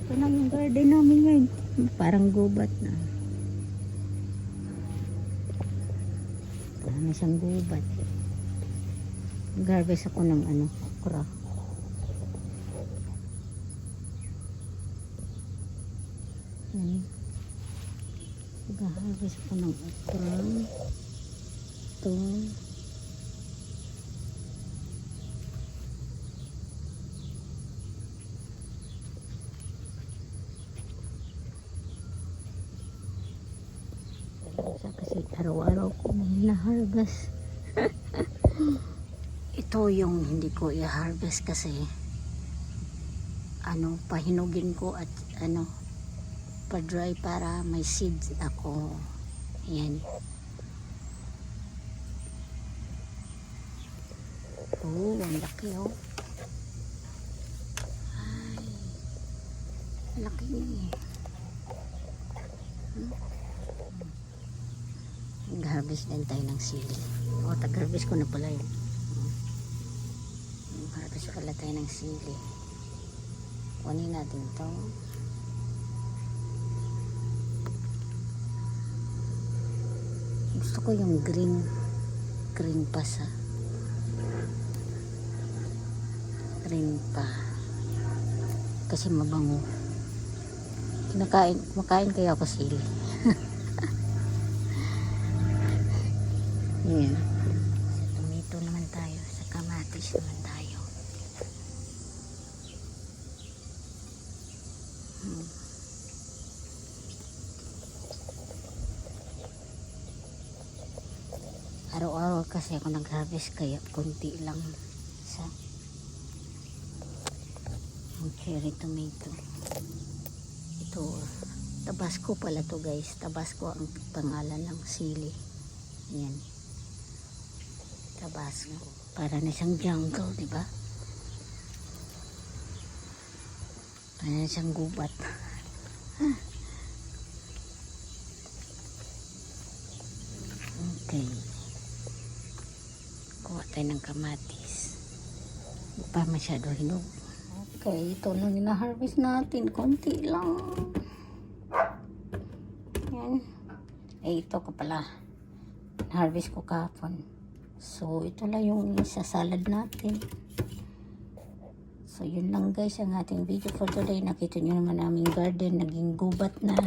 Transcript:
Ito na yung garden namin ngayon. Parang gubat na. Parang siyang gubat. Mag-harvest ako ng okra. Mag-harvest ako ng okra. Ito. Kasi araw-araw ko na-harvest. Ito yung hindi ko i-harvest kasi pahinugin ko at pa-dry para may seeds ako. Ayan. Oh, ang laki oh. Ay, laki niya. Nag-harvest din tayo ng sili. O, tag-harvest ko na pala yun. Nag-harvest pala tayo ng sili. Kunin natin ito. Gusto ko yung green pa sa green pa. Kasi mabango. Kumakain kaya ako sili. Ayan. Sa tomato naman tayo. Sa kamatis naman tayo. Araw-araw kasi ako nag-harvest kaya konti lang sa cherry tomato. Ito, Tabasco pala to guys. Tabasco ang pangalan ng sili. Ayan. Tabasco. Para na siyang jungle, di ba? Para na siyang gubat. Okay. Kuha tayo ng kamatis. Hindi pa masyado hinog. Okay, ito lang na-harvest natin. Konti lang. Yan. Ito ko pala. Harvest ko kahapon. So, ito lang yung isa salad natin. So, yun lang guys ang ating video for today. Nakita nyo naman aming garden. Naging gubat na.